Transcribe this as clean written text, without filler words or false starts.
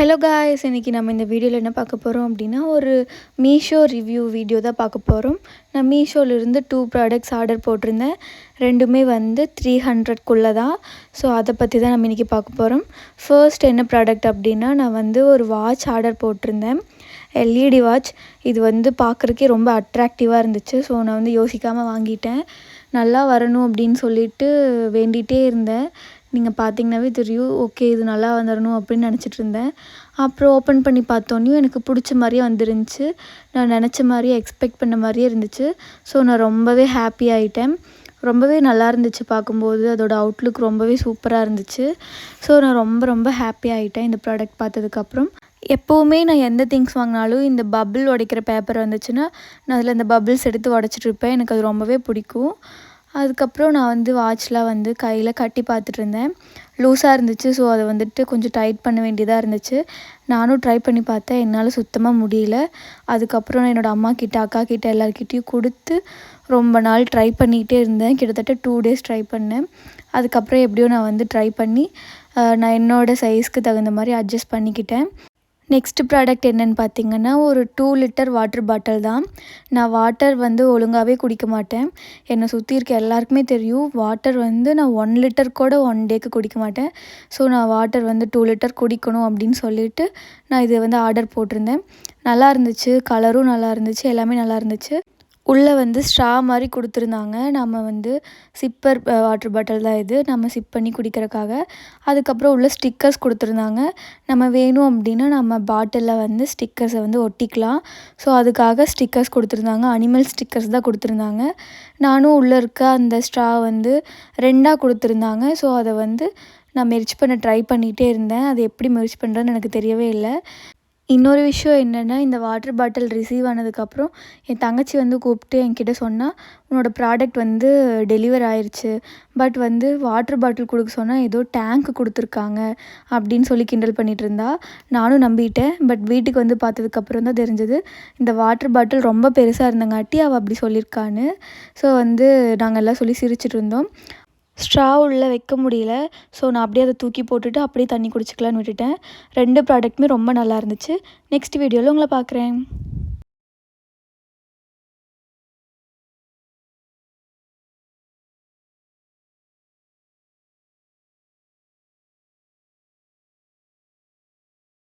Hello guys, இன்றைக்கி நம்ம இந்த வீடியோவில் என்ன பார்க்க போகிறோம் அப்படின்னா ஒரு மீஷோ ரிவ்யூ வீடியோ தான் பார்க்க போகிறோம். நான் மீஷோவிலிருந்து 2 ப்ராடக்ட்ஸ் ஆர்டர் போட்டிருந்தேன். ரெண்டுமே வந்து 300க்குள்ளே தான். ஸோ அதை பற்றி தான் நம்ம இன்றைக்கி பார்க்க போகிறோம். ஃபர்ஸ்ட் என்ன ப்ராடக்ட் அப்படின்னா, நான் வந்து ஒரு வாட்ச் ஆர்டர் போட்டிருந்தேன். LED watch. இது வந்து பார்க்குறக்கே ரொம்ப அட்ராக்டிவாக இருந்துச்சு. ஸோ நான் வந்து யோசிக்காமல் வாங்கிட்டேன். நல்லா வரணும் அப்படின்னு சொல்லிட்டு வேண்டிகிட்டே இருந்தேன். நீங்கள் பார்த்தீங்கன்னாவே தெரியும், ஓகே இது நல்லா வந்துடணும் அப்படின்னு நினச்சிட்டு இருந்தேன். அப்புறம் ஓப்பன் பண்ணி பார்த்தோன்னே எனக்கு பிடிச்ச மாதிரியே வந்துருந்துச்சு. நான் நினச்ச மாதிரியே எக்ஸ்பெக்ட் பண்ண மாதிரியே இருந்துச்சு. ஸோ நான் ரொம்பவே ஹாப்பி ஆகிட்டேன். ரொம்பவே நல்லா இருந்துச்சு பார்க்கும்போது. அதோட அவுட்லுக் ரொம்பவே சூப்பராக இருந்துச்சு. ஸோ நான் ரொம்ப ஹாப்பி ஆகிட்டேன் இந்த ப்ராடக்ட் பார்த்ததுக்கப்புறம். எப்போவுமே நான் எந்த திங்ஸ் வாங்கினாலும் இந்த பபிள் உடைக்கிற பேப்பர் வந்துச்சுன்னா நான் அதில் இந்த பபிள்ஸ் எடுத்து உடச்சிட்ருப்பேன். எனக்கு அது ரொம்பவே பிடிக்கும். அதுக்கப்புறம் நான் வந்து வாட்ச்லாம் வந்து கையில் கட்டி பார்த்துட்டு இருந்தேன். லூஸாக இருந்துச்சு. ஸோ அதை வந்துட்டு கொஞ்சம் டைட் பண்ண வேண்டியதாக இருந்துச்சு. நானும் ட்ரை பண்ணி பார்த்தேன். என்னால் சுத்தமாக முடியல. அதுக்கப்புறம் நான் என்னோடய அம்மாக்கிட்ட, அக்காக்கிட்ட எல்லாருக்கிட்டேயும் கொடுத்து ரொம்ப நாள் ட்ரை பண்ணிகிட்டே இருந்தேன். கிட்டத்தட்ட 2 டேஸ் ட்ரை பண்ணேன். அதுக்கப்புறம் எப்படியோ நான் வந்து ட்ரை பண்ணி நான் என்னோடய சைஸ்க்கு தகுந்த மாதிரி அட்ஜஸ்ட் பண்ணிக்கிட்டேன். நெக்ஸ்ட்டு ப்ராடக்ட் என்னென்னு பார்த்தீங்கன்னா, ஒரு 2 லிட்டர் வாட்டர் பாட்டில் தான். நான் வாட்டர் வந்து ஒழுங்காகவே குடிக்க மாட்டேன். என்னை சுற்றி இருக்க எல்லாருக்குமே தெரியும், வாட்டர் வந்து நான் 1 லிட்டர் கூட 1 டேக்கு குடிக்க மாட்டேன். ஸோ நான் வாட்டர் வந்து 2 லிட்டர் குடிக்கணும் அப்படின்னு சொல்லிட்டு நான் இதை வந்து ஆர்டர் போட்டிருந்தேன். நல்லா இருந்துச்சு. கலரும் நல்லா இருந்துச்சு. எல்லாமே நல்லா இருந்துச்சு. உள்ளே வந்து ஸ்ட்ரா மாதிரி கொடுத்துருந்தாங்க. நம்ம வந்து சிப்பர் வாட்டர் பாட்டில் தான் இது. நம்ம சிப் பண்ணி குடிக்கிறதுக்காக. அதுக்கப்புறம் உள்ள ஸ்டிக்கர்ஸ் கொடுத்துருந்தாங்க. நம்ம வேணும் அப்படின்னா நம்ம பாட்டிலில் வந்து ஸ்டிக்கர்ஸை வந்து ஒட்டிக்கலாம். ஸோ அதுக்காக ஸ்டிக்கர்ஸ் கொடுத்துருந்தாங்க. அனிமல் ஸ்டிக்கர்ஸ் தான் கொடுத்துருந்தாங்க. நானும் உள்ளே இருக்க அந்த ஸ்ட்ரா வந்து 2ஆக கொடுத்துருந்தாங்க. ஸோ அதை வந்து நான் மெர்ஜ் பண்ண ட்ரை பண்ணிகிட்டே இருந்தேன். அது எப்படி மெர்ஜ் பண்ணுறதுன்னு எனக்கு தெரியவே இல்லை. இன்னொரு விஷயம் என்னென்னா, இந்த வாட்டர் பாட்டில் ரிசீவ் ஆனதுக்கப்புறம் என் தங்கச்சி வந்து கூப்பிட்டு என்கிட்ட சொன்னால், உன்னோடய ப்ராடக்ட் வந்து டெலிவர் ஆயிடுச்சு. பட் வந்து வாட்டர் பாட்டில் கொடுக்க சொன்னால் ஏதோ டேங்க் கொடுத்துருக்காங்க அப்படின்னு சொல்லி கிண்டல் பண்ணிகிட்டு இருந்தா. நானும் நம்பிட்டேன். பட் வீட்டுக்கு வந்து பார்த்ததுக்கப்புறம் தான் தெரிஞ்சது, இந்த வாட்டர் பாட்டில் ரொம்ப பெருசாக இருந்தங்காட்டி அவள் அப்படி சொல்லியிருக்கான்னு. ஸோ வந்து நாங்கள் எல்லாம் சொல்லி சிரிச்சிட்டு இருந்தோம். ஸ்ட்ரா உள்ளே வைக்க முடியல. ஸோ நான் அப்படியே அதை தூக்கி போட்டுட்டு அப்படியே தண்ணி குடிச்சிக்கலான்னு விட்டுட்டேன். 2 ப்ராடக்ட்டுமே ரொம்ப நல்லா இருந்துச்சு. நெக்ஸ்ட் வீடியோவில் உங்களை பார்க்குறேன்.